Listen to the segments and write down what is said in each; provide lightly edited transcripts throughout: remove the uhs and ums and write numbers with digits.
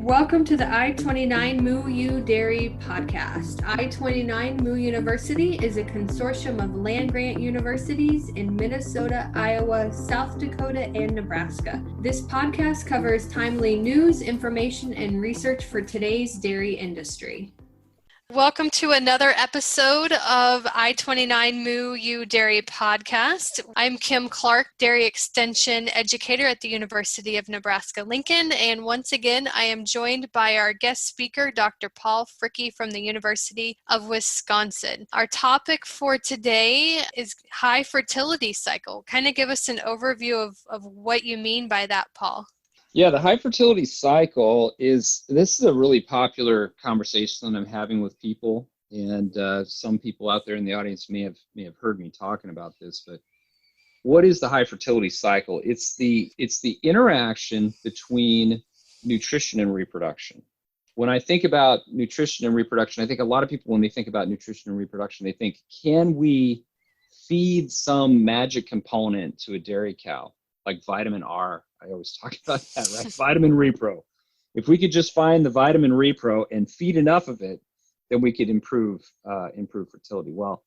Welcome to the I-29 Moo U Dairy Podcast. I-29 Moo University is a consortium of land-grant universities in Minnesota, Iowa, South Dakota, and Nebraska. This podcast covers timely news, information, and research for today's dairy industry. Welcome to another episode of I-29 Moo U Dairy Podcast. I'm Kim Clark, Dairy Extension Educator at the University of Nebraska-Lincoln, and once again, I am joined by our guest speaker, Dr. Paul Fricke from the University of Wisconsin. Our topic for today is high fertility cycle. Kind of give us an overview of what you mean by that, Paul. Yeah, the high fertility cycle this is a really popular conversation that I'm having with people, and some people out there in the audience may have heard me talking about this. But what is the high fertility cycle? It's the interaction between nutrition and reproduction. When I think about nutrition and reproduction, I think a lot of people, when they think about nutrition and reproduction, they think, can we feed some magic component to a dairy cow, like vitamin R? I always talk about that, right? Vitamin repro. If we could just find the vitamin repro and feed enough of it, then we could improve fertility. Well,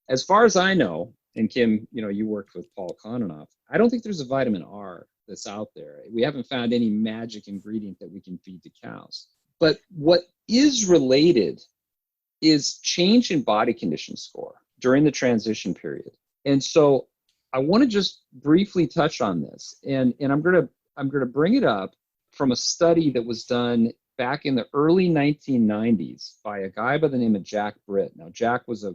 as far as I know, and Kim, you worked with Paul Kononoff, I don't think there's a vitamin R that's out there. We haven't found any magic ingredient that we can feed to cows. But what is related is change in body condition score during the transition period. And so I want to just briefly touch on this, and I'm going to bring it up from a study that was done back in the early 1990s by a guy by the name of Jack Britt. Now, Jack was a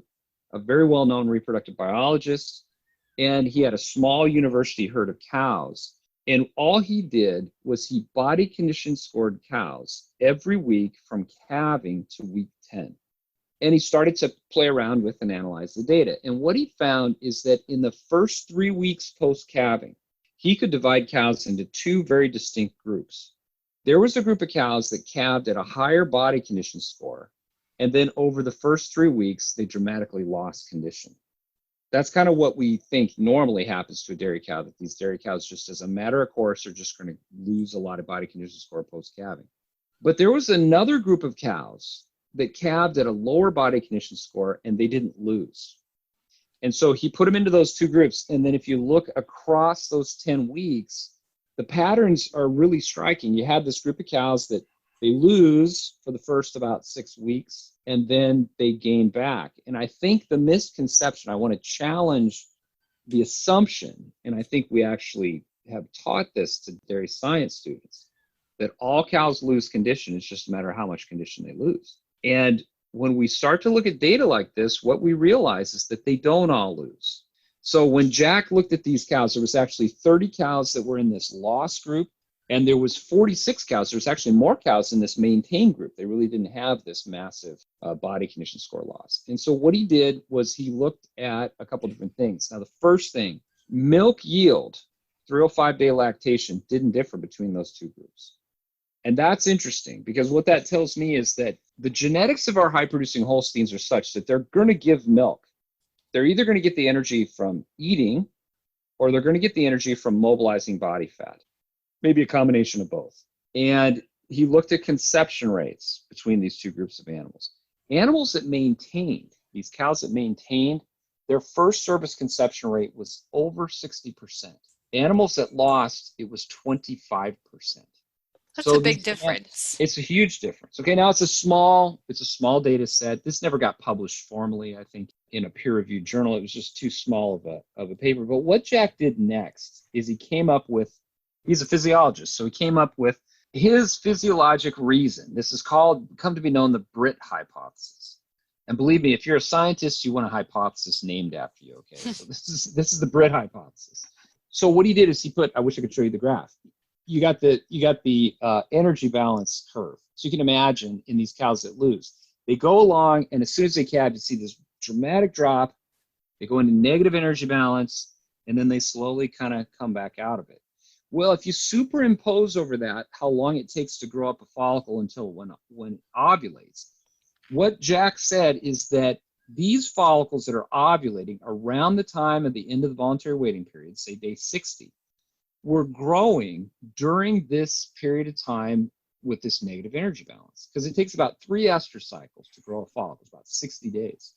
very well-known reproductive biologist, and he had a small university herd of cows. And all he did was he body condition scored cows every week from calving to week 10. And he started to play around with and analyze the data. And what he found is that in the first 3 weeks post-calving, he could divide cows into two very distinct groups. There was a group of cows that calved at a higher body condition score, and then over the first 3 weeks, they dramatically lost condition. That's kind of what we think normally happens to a dairy cow, that these dairy cows, just as a matter of course, are just going to lose a lot of body condition score post-calving. But there was another group of cows that calved at a lower body condition score, and they didn't lose. And so he put them into those two groups. And then if you look across those 10 weeks, the patterns are really striking. You have this group of cows that they lose for the first about 6 weeks, and then they gain back. And I think the misconception, I want to challenge the assumption, and I think we actually have taught this to dairy science students, that all cows lose condition. It's just a matter of how much condition they lose. And when we start to look at data like this, what we realize is that they don't all lose. So when Jack looked at these cows, there was actually 30 cows that were in this loss group, and there was 46 cows. There's actually more cows in this maintain group. They really didn't have this massive body condition score loss. And so what he did was he looked at a couple different things. Now, the first thing, milk yield, 305-day lactation, didn't differ between those two groups. And that's interesting, because what that tells me is that the genetics of our high-producing Holsteins are such that they're going to give milk. They're either going to get the energy from eating, or they're going to get the energy from mobilizing body fat, maybe a combination of both. And he looked at conception rates between these two groups of animals. Animals that maintained, these cows that maintained, their first service conception rate was over 60%. Animals that lost, it was 25%. That's a big difference. It's a huge difference. Okay, now it's a small data set. This never got published formally, I think, in a peer-reviewed journal. It was just too small of a paper. But what Jack did next is he came up with, he's a physiologist, so he came up with his physiologic reason. This is come to be known the Britt hypothesis. And believe me, if you're a scientist, you want a hypothesis named after you, okay? So this is the Britt hypothesis. So what he did is he put, I wish I could show you the graph. You got the energy balance curve. So you can imagine in these cows that lose, they go along, and as soon as they calve, you see this dramatic drop. They go into negative energy balance, and then they slowly kind of come back out of it. Well, if you superimpose over that how long it takes to grow up a follicle until when it ovulates, what Jack said is that these follicles that are ovulating around the time of the end of the voluntary waiting period, say day 60, were growing during this period of time with this negative energy balance, because it takes about 3 ester cycles to grow a follicle, about 60 days.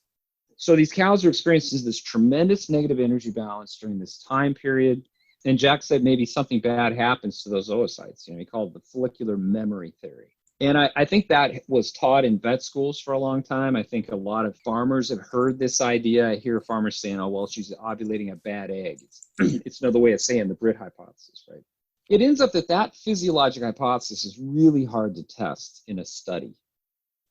So these cows are experiencing this tremendous negative energy balance during this time period. And Jack said maybe something bad happens to those oocytes. He called it the follicular memory theory. And I think that was taught in vet schools for a long time. I think a lot of farmers have heard this idea. I hear farmers saying, oh, well, she's ovulating a bad egg. It's another way of saying the Brit hypothesis, right? It ends up that physiologic hypothesis is really hard to test in a study.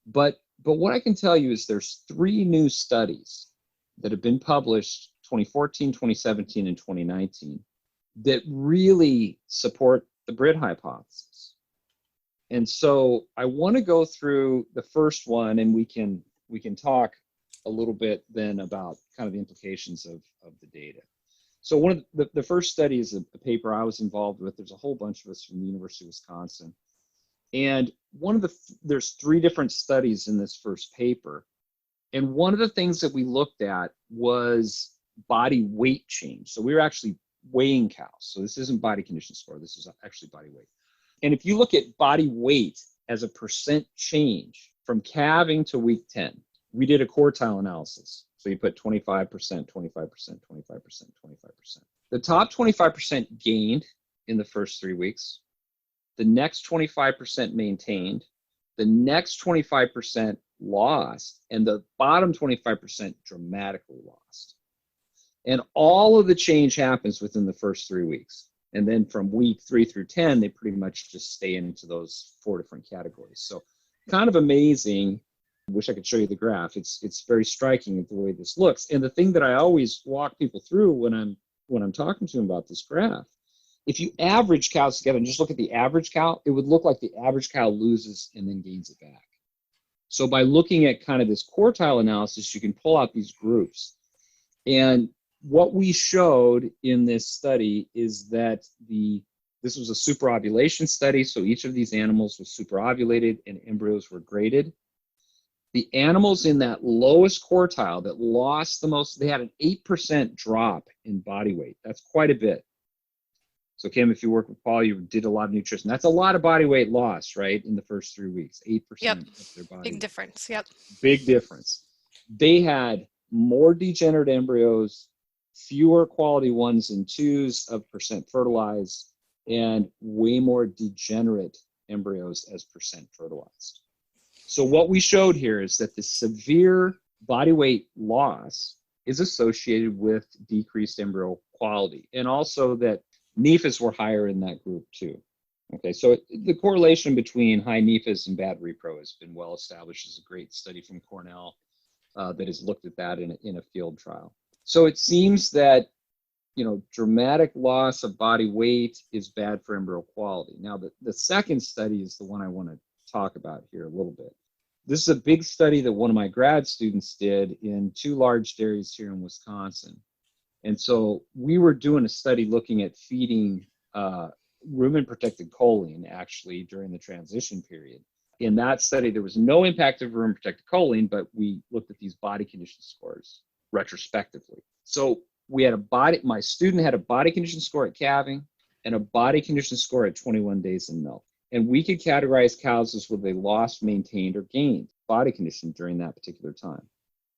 But what I can tell you is there's 3 new studies that have been published, 2014, 2017, and 2019, that really support the Brit hypothesis. And so I want to go through the first one, and we can talk a little bit then about kind of the implications of the data. So one of the first study is a paper I was involved with. There's a whole bunch of us from the University of Wisconsin. And there's 3 different studies in this first paper. And one of the things that we looked at was body weight change. So we were actually weighing cows. So this isn't body condition score. This is actually body weight. And if you look at body weight as a percent change from calving to week 10, we did a quartile analysis. So you put 25%, 25%, 25%, 25%. The top 25% gained in the first 3 weeks. The next 25% maintained. The next 25% lost. And the bottom 25% dramatically lost. And all of the change happens within the first 3 weeks. And then from week 3 through 10, they pretty much just stay into those 4 different categories. So kind of amazing. I wish I could show you the graph. It's very striking the way this looks. And the thing that I always walk people through when I'm talking to them about this graph, if you average cows together and just look at the average cow, it would look like the average cow loses and then gains it back. So by looking at kind of this quartile analysis, you can pull out these groups. And what we showed in this study is that this was a superovulation study, so each of these animals was superovulated and embryos were graded. The animals in that lowest quartile that lost the most, they had an 8% drop in body weight. That's quite a bit. So Kim, if you work with Paul, you did a lot of nutrition. That's a lot of body weight loss, right, in the first 3 weeks, 8% Yep. of their body Big weight. difference, yep. Big difference. They had more degenerate embryos, fewer quality 1s and 2s of percent fertilized, and way more degenerate embryos as percent fertilized. So what we showed here is that the severe body weight loss is associated with decreased embryo quality, and also that NEFAs were higher in that group too. Okay, so the correlation between high NEFAs and bad repro has been well established. There's a great study from Cornell that has looked at that in a field trial. So it seems that, dramatic loss of body weight is bad for embryo quality. Now, the second study is the one I want to talk about here a little bit. This is a big study that one of my grad students did in 2 large dairies here in Wisconsin. And so we were doing a study looking at feeding rumen-protected choline actually during the transition period. In that study, there was no impact of rumen-protected choline, but we looked at these body condition scores retrospectively. So we had my student had a body condition score at calving and a body condition score at 21 days in milk. And we could categorize cows as whether they lost, maintained, or gained body condition during that particular time.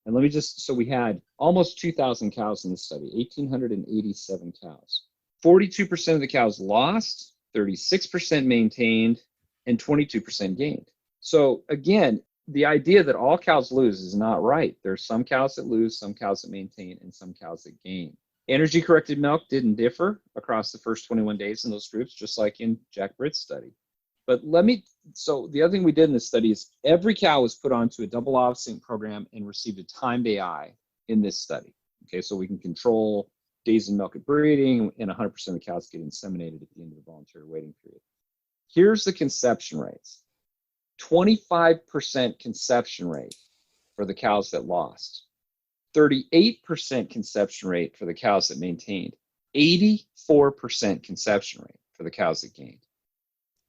And so we had almost 2,000 cows in the study, 1,887 cows. 42% of the cows lost, 36% maintained, and 22% gained. So again, the idea that all cows lose is not right. There's some cows that lose, some cows that maintain, and some cows that gain. Energy-corrected milk didn't differ across the first 21 days in those groups, just like in Jack Britt's study. But so the other thing we did in this study is every cow was put onto a double ovulation program and received a timed AI in this study. Okay, so we can control days in milk at breeding, and 100% of the cows get inseminated at the end of the voluntary waiting period. Here's the conception rates. 25% conception rate for the cows that lost. 38% conception rate for the cows that maintained. 84% conception rate for the cows that gained.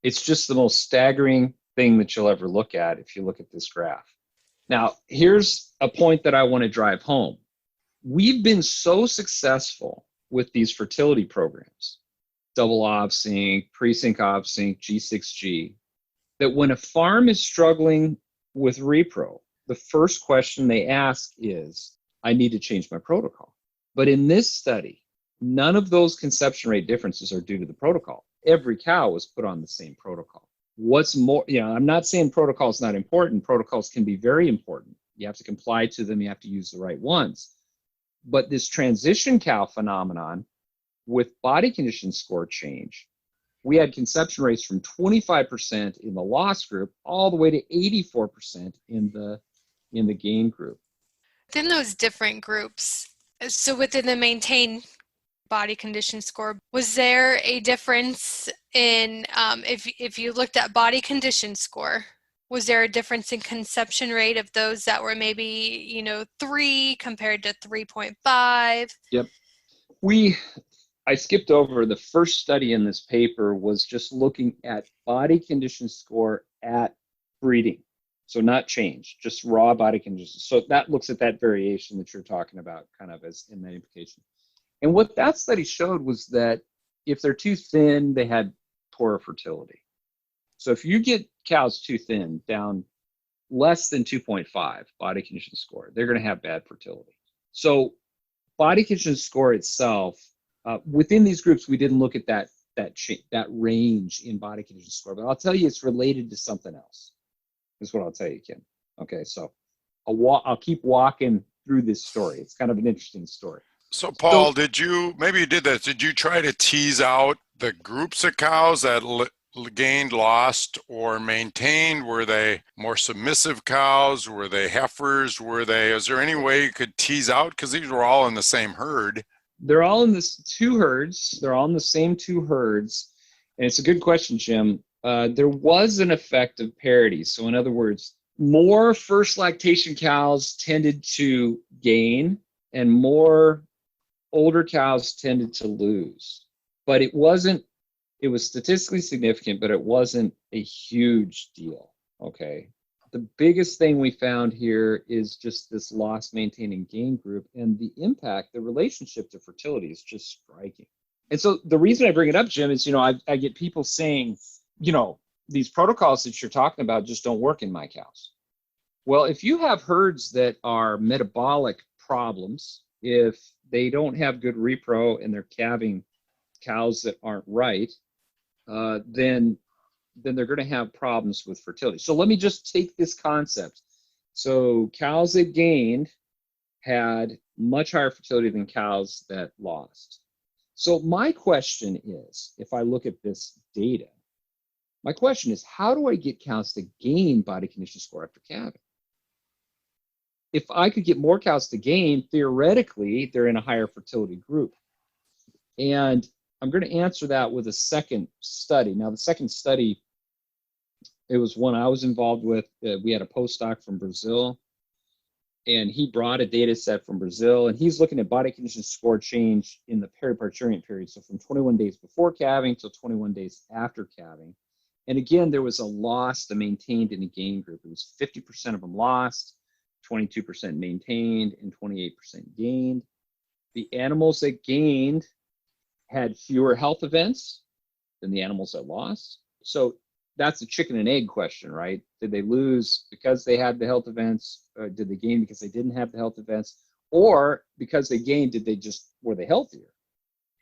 It's just the most staggering thing that you'll ever look at if you look at this graph. Now, here's a point that I want to drive home. We've been so successful with these fertility programs, double OVSync, pre-sync OVSync, G6G, that when a farm is struggling with repro, the first question they ask is, I need to change my protocol. But in this study, none of those conception rate differences are due to the protocol. Every cow was put on the same protocol. What's more, I'm not saying protocol is not important. Protocols can be very important. You have to comply to them. You have to use the right ones. But this transition cow phenomenon with body condition score change, we had conception rates from 25% in the loss group all the way to 84% in the gain group. Within those different groups, so within the maintained body condition score, was there a difference in, if you looked at body condition score, was there a difference in conception rate of those that were maybe, 3 compared to 3.5? Yep. I skipped over the first study in this paper was just looking at body condition score at breeding. So not change, just raw body conditions. So that looks at that variation that you're talking about kind of as in that implication. And what that study showed was that if they're too thin, they had poorer fertility. So if you get cows too thin, down less than 2.5 body condition score, they're going to have bad fertility. So body condition score itself, within these groups, we didn't look at that range in body condition score, but I'll tell you it's related to something else. Is what I'll tell you, Kim. Okay, so I'll keep walking through this story. It's kind of an interesting story. So Paul, did you try to tease out the groups of cows that gained, lost, or maintained? Were they more submissive cows? Were they heifers? Is there any way you could tease out? Because these were all in the same herd. They're all in this two herds. They're all in the same two herds. And it's a good question, Jim. There was an effect of parity. So in other words, more first lactation cows tended to gain and more older cows tended to lose. But it was statistically significant, but it wasn't a huge deal, okay? The biggest thing we found here is just this loss, maintain, and gain group, and the impact, the relationship to fertility is just striking. And so the reason I bring it up, Jim, is, I get people saying, these protocols that you're talking about just don't work in my cows. Well, if you have herds that are metabolic problems, if they don't have good repro and they're calving cows that aren't right, then they're going to have problems with fertility. So let me just take this concept. So cows that gained had much higher fertility than cows that lost. So my question is, if I look at this data, my question is, how do I get cows to gain body condition score after calving? If I could get more cows to gain, theoretically, they're in a higher fertility group. And I'm going to answer that with a second study. Now, the second study, it was one I was involved with. We had a postdoc from Brazil, and he brought a data set from Brazil, and he's looking at body condition score change in the periparturient period, so from 21 days before calving till 21 days after calving. And again, there was a loss to maintained in a gain group. It was 50% of them lost, 22% maintained, and 28% gained. The animals that gained had fewer health events than the animals that lost. So that's a chicken and egg question, right? Did they lose because they had the health events? Or did they gain because they didn't have the health events? Or because they gained, were they healthier?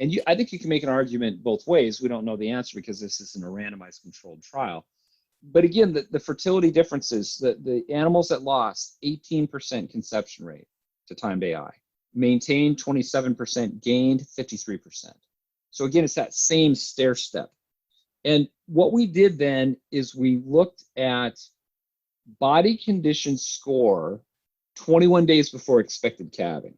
And I think you can make an argument both ways. We don't know the answer because this isn't a randomized controlled trial. But again, the fertility differences, the animals that lost, 18% conception rate to timed AI, maintained 27%, gained 53%. So again, it's that same stair step. And what we did then is we looked at body condition score 21 days before expected calving.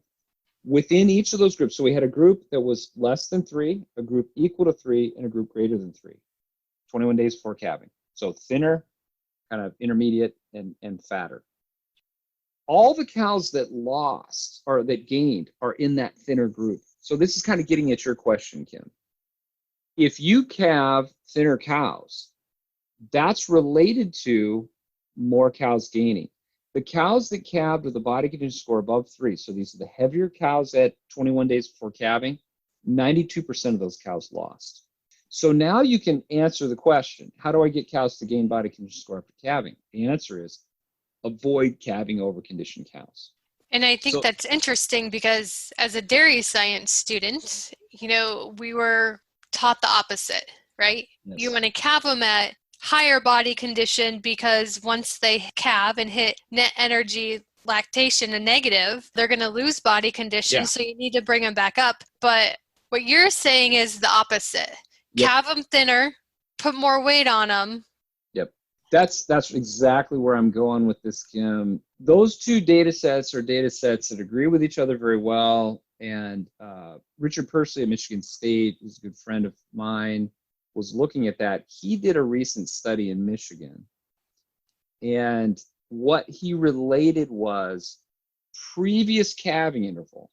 Within each of those groups, so we had a group that was less than 3, a group equal to 3, and a group greater than 3, 21 days before calving. So thinner, kind of intermediate, and fatter. All the cows that lost or that gained are in that thinner group. So this is kind of getting at your question, Kim. If you calve thinner cows, that's related to more cows gaining. The cows that calved with a body condition score above 3, so these are the heavier cows at 21 days before calving, 92% of those cows lost. So now you can answer the question, how do I get cows to gain body condition score after calving? The answer is avoid calving over conditioned cows. And I think So- that's interesting because as a dairy science student, we were taught the opposite, right? Yes. You want to calve them at higher body condition because once they calve and hit net energy lactation and negative, they're going to lose body condition. Yeah. So you need to bring them back up. But what you're saying is the opposite. Yep. Calve them thinner, put more weight on them. Yep. That's exactly where I'm going with this, Kim. Those two data sets are data sets that agree with each other very well. And Richard Persley at Michigan State, who's a good friend of mine, was looking at that. He did a recent study in Michigan. And what he related was previous calving interval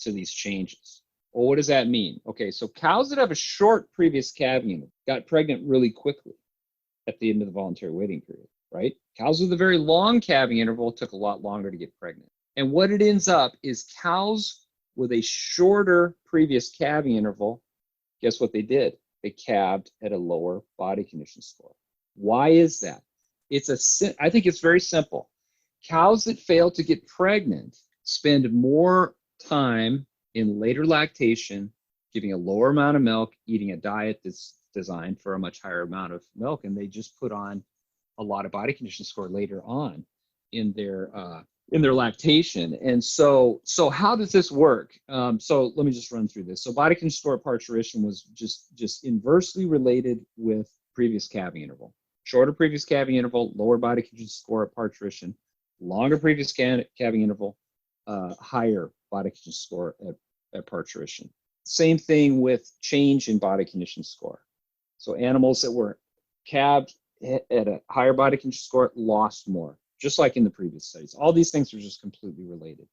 to these changes. Well, what does that mean? Okay, so cows that have a short previous calving interval got pregnant really quickly at the end of the voluntary waiting period, right? Cows with a very long calving interval took a lot longer to get pregnant. And what it ends up is cows with a shorter previous calving interval, guess what they did? They calved at a lower body condition score. Why is that? I think it's very simple. Cows that fail to get pregnant spend more time in later lactation, giving a lower amount of milk, eating a diet that's designed for a much higher amount of milk, and they just put on a lot of body condition score later on in their lactation. And so how does this work? So let me just run through this. So body condition score at parturition was just inversely related with previous calving interval. Shorter previous calving interval, lower body condition score at parturition. Longer previous calving interval, higher body condition score at parturition. Same thing with change in body condition score. So animals that were calved at a higher body condition score lost more, just like in the previous studies. All these things are just completely related.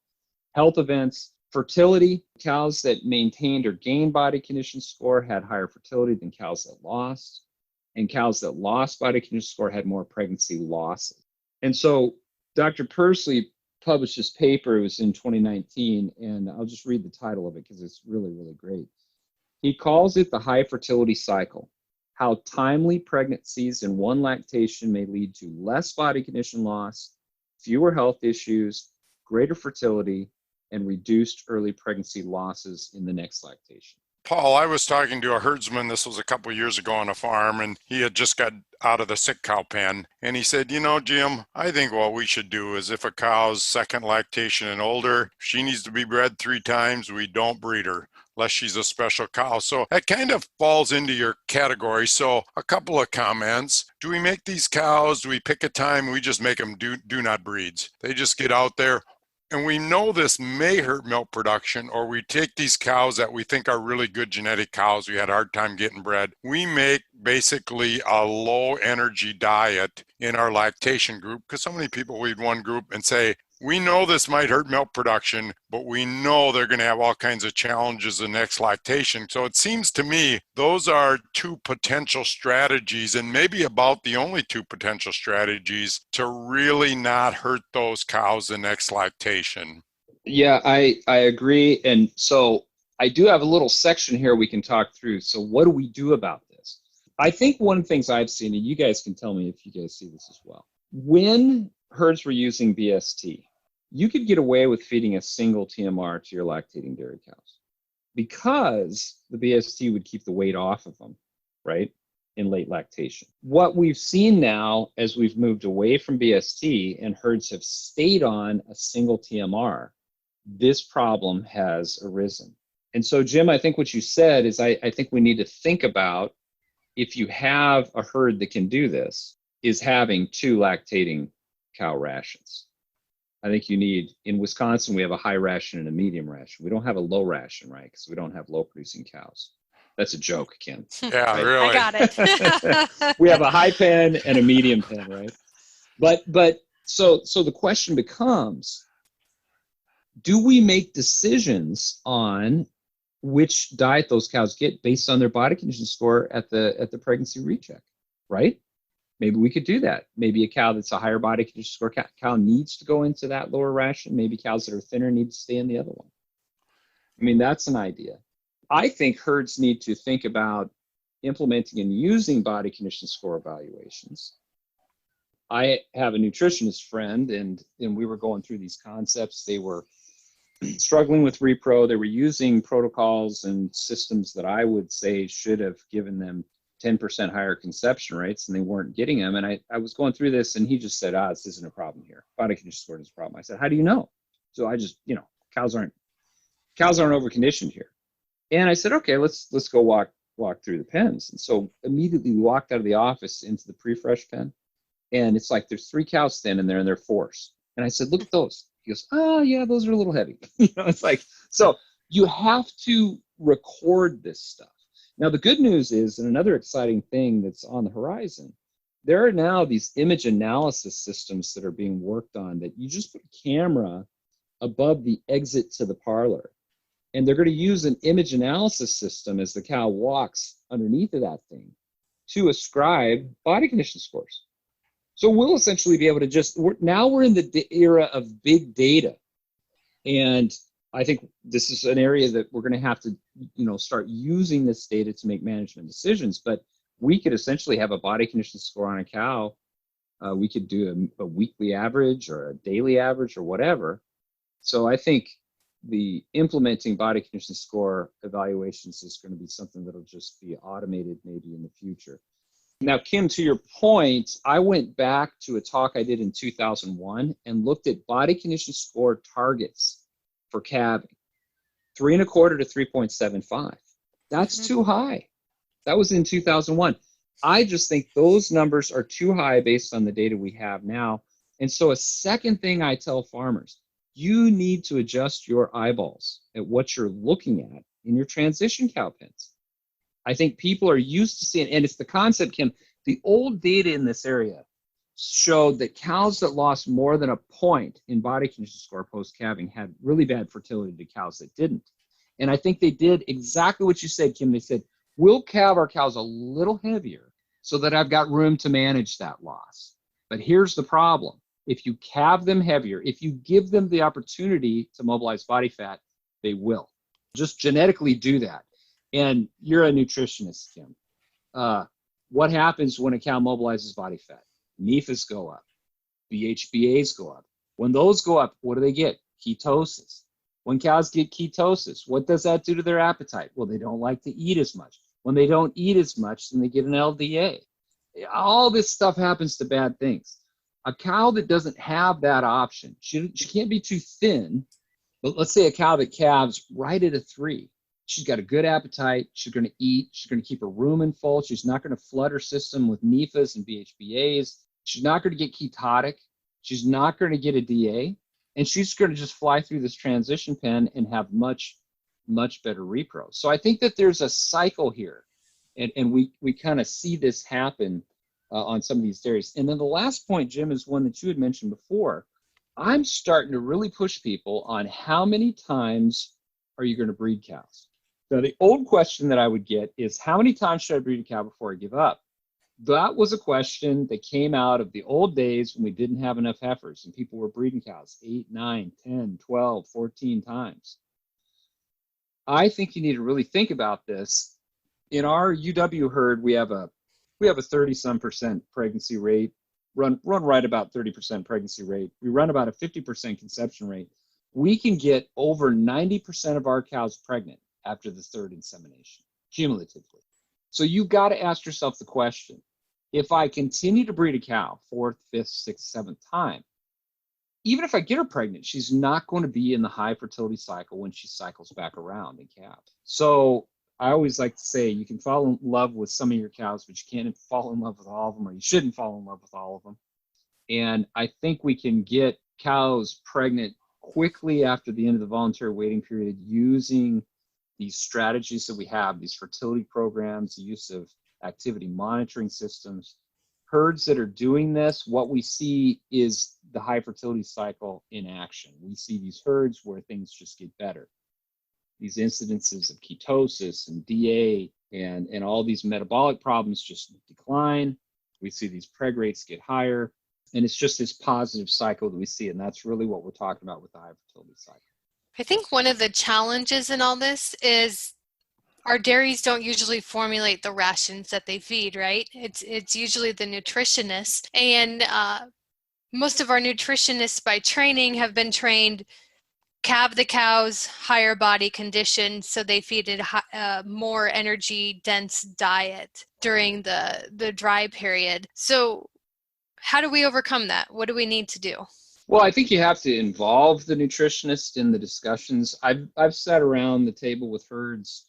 Health events, fertility, cows that maintained or gained body condition score had higher fertility than cows that lost. And cows that lost body condition score had more pregnancy losses. And so Dr. Persley published this paper. It was in 2019, and I'll just read the title of it because it's really, really great. He calls it the high fertility cycle, how timely pregnancies in one lactation may lead to less body condition loss, fewer health issues, greater fertility, and reduced early pregnancy losses in the next lactation. Paul, I was talking to a herdsman, this was a couple of years ago on a farm, and he had just got out of the sick cow pen. And he said, Jim, I think what we should do is if a cow's second lactation and older, she needs to be bred 3 times, we don't breed her unless she's a special cow. So that kind of falls into your category. So a couple of comments. Do we make these cows, do we pick a time, we just make them do not breeds? They just get out there. And we know this may hurt milk production, or we take these cows that we think are really good genetic cows, we had a hard time getting bred. We make basically a low energy diet in our lactation group, because so many people lead one group and say, we know this might hurt milk production, but we know they're going to have all kinds of challenges in next lactation. So it seems to me those are 2 potential strategies, and maybe about the only 2 potential strategies to really not hurt those cows in next lactation. Yeah, I agree. And so I do have a little section here we can talk through. So what do we do about this? I think one of the things I've seen, and you guys can tell me if you guys see this as well, when herds were using BST, you could get away with feeding a single TMR to your lactating dairy cows because the BST would keep the weight off of them, right, in late lactation. What we've seen now as we've moved away from BST and herds have stayed on a single TMR, this problem has arisen. And so, Jim, I think what you said is I think we need to think about, if you have a herd that can do this, is having 2 lactating cow rations. I think you need, in Wisconsin, we have a high ration and a medium ration. We don't have a low ration, right? Because we don't have low producing cows. That's a joke, Kim. Yeah, right? really. I got it. We have a high pen and a medium pen, right? But so the question becomes, do we make decisions on which diet those cows get based on their body condition score at the pregnancy recheck, right? Maybe we could do that. Maybe a cow that's a higher body condition score cow needs to go into that lower ration. Maybe cows that are thinner need to stay in the other one. I mean, that's an idea. I think herds need to think about implementing and using body condition score evaluations. I have a nutritionist friend, and we were going through these concepts. They were struggling with repro. They were using protocols and systems that I would say should have given them 10% higher conception rates, and they weren't getting them. And I was going through this, and he just said, this isn't a problem here. Body condition score is a problem. I said, how do you know? So I just, cows aren't overconditioned here. And I said, okay, let's go walk through the pens. And so immediately we walked out of the office into the pre-fresh pen, and it's like there's 3 cows standing there, and they're forced. And I said, look at those. He goes, yeah, those are a little heavy. It's like, so you have to record this stuff. Now, the good news is, and another exciting thing that's on the horizon, there are now these image analysis systems that are being worked on that you just put a camera above the exit to the parlor. And they're going to use an image analysis system as the cow walks underneath of that thing to ascribe body condition scores. So we'll essentially be able to we're in the era of big data. And I think this is an area that we're going to have to, start using this data to make management decisions. But we could essentially have a body condition score on a cow. We could do a weekly average or a daily average or whatever. So I think the implementing body condition score evaluations is going to be something that'll just be automated maybe in the future. Now, Kim, to your point, I went back to a talk I did in 2001 and looked at body condition score targets for calving, 3.25 to 3.75. That's too high. That was in 2001. I just think those numbers are too high based on the data we have now. And so a second thing I tell farmers, you need to adjust your eyeballs at what you're looking at in your transition cow pens. I think people are used to seeing, and it's the concept, Kim, the old data in this area showed that cows that lost more than a point in body condition score post-calving had really bad fertility to cows that didn't. And I think they did exactly what you said, Kim. They said, we'll calve our cows a little heavier so that I've got room to manage that loss. But here's the problem. If you calve them heavier, if you give them the opportunity to mobilize body fat, they will. Just genetically do that. And you're a nutritionist, Kim. What happens when a cow mobilizes body fat? NEFAs go up. BHBAs go up. When those go up, what do they get? Ketosis. When cows get ketosis, what does that do to their appetite? Well, they don't like to eat as much. When they don't eat as much, then they get an LDA. All this stuff happens to bad things. A cow that doesn't have that option, she can't be too thin, but let's say a cow that calves right at a 3. She's got a good appetite. She's going to eat. She's going to keep her rumen full. She's not going to flood her system with NEFAs and BHBAs. She's not going to get ketotic. She's not going to get a DA. And she's going to just fly through this transition pen and have much, much better repro. So I think that there's a cycle here. And we kind of see this happen on some of these dairies. And then the last point, Jim, is one that you had mentioned before. I'm starting to really push people on how many times are you going to breed cows? Now, the old question that I would get is, how many times should I breed a cow before I give up? That was a question that came out of the old days when we didn't have enough heifers and people were breeding cows 8, 9, 10, 12, 14 times. I think you need to really think about this. In our UW herd, we have a 30-some% pregnancy rate, run right about 30% pregnancy rate. We run about a 50% conception rate. We can get over 90% of our cows pregnant after the 3rd insemination, cumulatively. So you've got to ask yourself the question, if I continue to breed a cow 4th, 5th, 6th, 7th time, even if I get her pregnant, she's not going to be in the high fertility cycle when she cycles back around and calves. So I always like to say you can fall in love with some of your cows, but you can't fall in love with all of them, or you shouldn't fall in love with all of them. And I think we can get cows pregnant quickly after the end of the voluntary waiting period using these strategies that we have, these fertility programs, the use of activity monitoring systems. Herds that are doing this, what we see is the high fertility cycle in action. We see these herds where things just get better. These incidences of ketosis and DA and all these metabolic problems just decline. We see these preg rates get higher. And it's just this positive cycle that we see. And that's really what we're talking about with the high fertility cycle. I think one of the challenges in all this is our dairies don't usually formulate the rations that they feed, right? It's usually the nutritionist, and most of our nutritionists by training have been trained calve the cows, higher body condition, so they feed a more energy dense diet during the dry period. So how do we overcome that? What do we need to do? Well, I think you have to involve the nutritionist in the discussions. I've sat around the table with herds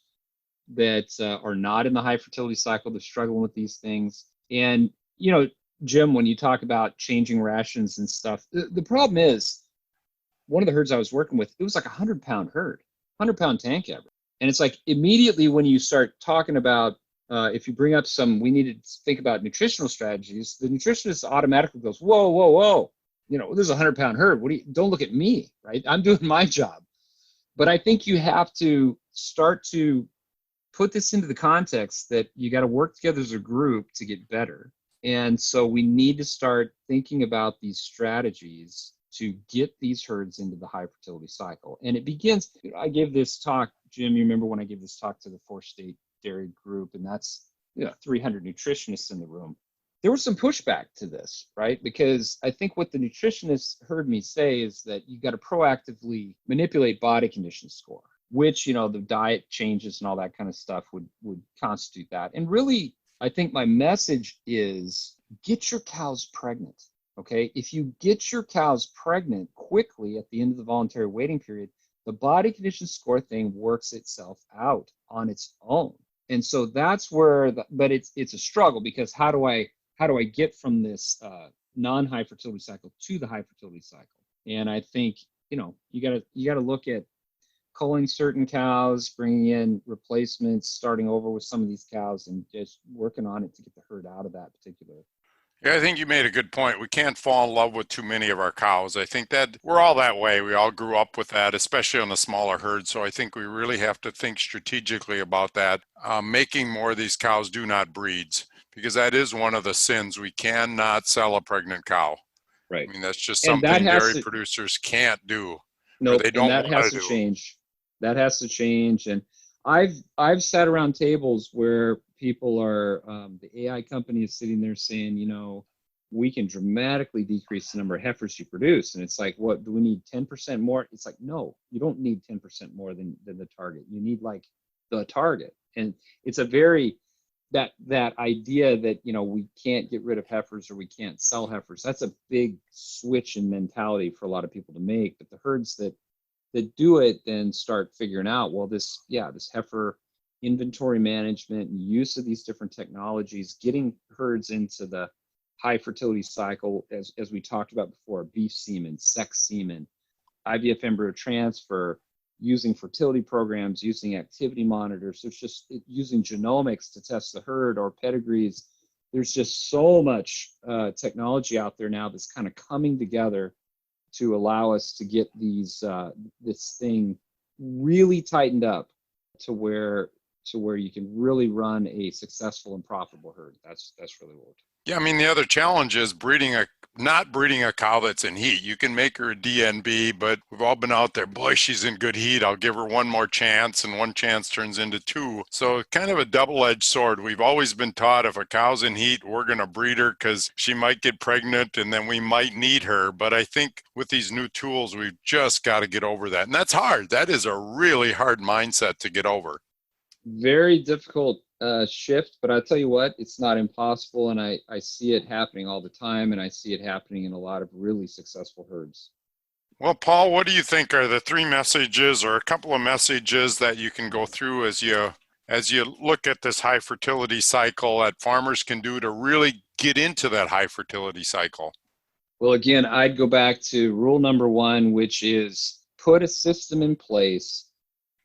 that are not in the high fertility cycle. They're struggling with these things. And, you know, Jim, when you talk about changing rations and stuff, the problem is, one of the herds I was working with, it was like a 100-pound herd, 100-pound tank average. And it's like immediately when you start talking about, if you bring up we need to think about nutritional strategies, the nutritionist automatically goes, whoa, whoa, whoa. You know, there's a 100-pound herd. Don't look at me, right? I'm doing my job. But I think you have to start to put this into the context that you got to work together as a group to get better. And so we need to start thinking about these strategies to get these herds into the high fertility cycle. And it begins, I gave this talk, Jim, you remember when I gave this talk to the 4-state dairy group, and that's 300 nutritionists in the room. There was some pushback to this, right? Because I think what the nutritionists heard me say is that you got to proactively manipulate body condition score, which, the diet changes and all that kind of stuff would constitute that. And really, I think my message is get your cows pregnant. Okay, if you get your cows pregnant quickly at the end of the voluntary waiting period, the body condition score thing works itself out on its own. And so that's where, but it's a struggle, because how do I get from this non-high fertility cycle to the high fertility cycle? And I think you gotta look at culling certain cows, bringing in replacements, starting over with some of these cows, and just working on it to get the herd out of that particular. Yeah, I think you made a good point. We can't fall in love with too many of our cows. I think that we're all that way. We all grew up with that, especially on the smaller herd. So I think we really have to think strategically about that, making more of these cows do not breeds, because that is one of the sins. We cannot sell a pregnant cow. Right. I mean, that's just And something dairy producers can't do. No, they don't and that has to change. That has to change. And I've sat around tables where people are, the AI company is sitting there saying, we can dramatically decrease the number of heifers you produce. And it's like, what, do we need 10% more? It's like, no, you don't need 10% more than the target. You need like the target. And it's a very, that idea that, we can't get rid of heifers or we can't sell heifers. That's a big switch in mentality for a lot of people to make. But the herds that do it then start figuring out, well, this heifer inventory management and use of these different technologies, getting herds into the high fertility cycle, as we talked about before, beef semen, sex semen, IVF embryo transfer, using fertility programs, using activity monitors. There's just using genomics to test the herd or pedigrees. There's just so much technology out there now that's kind of coming together to allow us to get this thing really tightened up to where you can really run a successful and profitable herd. That's really what we're talking. Yeah, I mean, the other challenge is not breeding a cow that's in heat. You can make her a DNB, but we've all been out there, boy, she's in good heat. I'll give her one more chance, and one chance turns into two. So kind of a double-edged sword. We've always been taught if a cow's in heat, we're going to breed her because she might get pregnant and then we might need her. But I think with these new tools, we've just got to get over that. And that's hard. That is a really hard mindset to get over. Very difficult shift, but I'll tell you what, it's not impossible, and I see it happening all the time, and I see it happening in a lot of really successful herds. Well, Paul, what do you think are the 3 messages or a couple of messages that you can go through as you look at this high fertility cycle that farmers can do to really get into that high fertility cycle? Well, again, I'd go back to rule number 1, which is put a system in place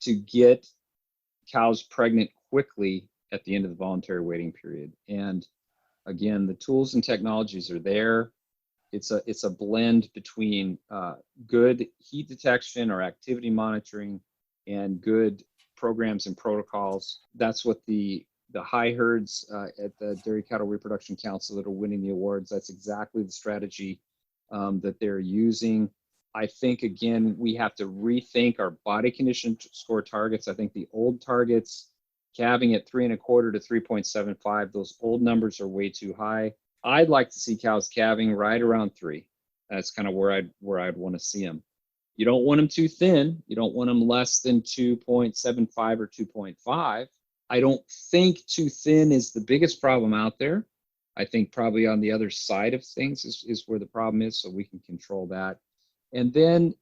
to get cows pregnant quickly at the end of the voluntary waiting period. And again, the tools and technologies are there. It's a blend between good heat detection or activity monitoring and good programs and protocols. That's what the high herds at the Dairy Cattle Reproduction Council that are winning the awards, that's exactly the strategy that they're using. I think, again, we have to rethink our body condition score targets. I think the old targets calving at 3.25 to 3.75. Those old numbers are way too high. I'd like to see cows calving right around 3. That's kind of where I'd want to see them. You don't want them too thin. You don't want them less than 2.75 or 2.5. I don't think too thin is the biggest problem out there. I think probably on the other side of things is where the problem is, so we can control that. And then,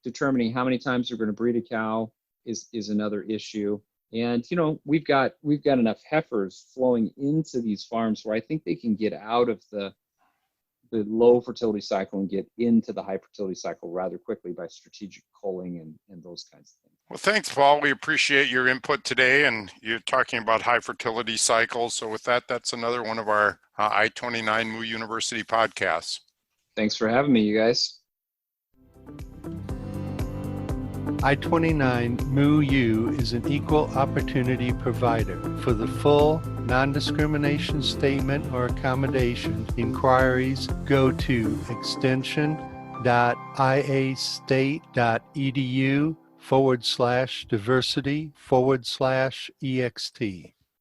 determining how many times you're going to breed a cow is another issue. And, we've got enough heifers flowing into these farms where I think they can get out of the low fertility cycle and get into the high fertility cycle rather quickly by strategic culling and those kinds of things. Well, thanks, Paul. We appreciate your input today, and you're talking about high fertility cycles. So with that, that's another one of our I-29 Moo University podcasts. Thanks for having me, you guys. I-29 Moo U is an equal opportunity provider. For the full non-discrimination statement or accommodation inquiries, go to extension.iastate.edu/diversity/ext.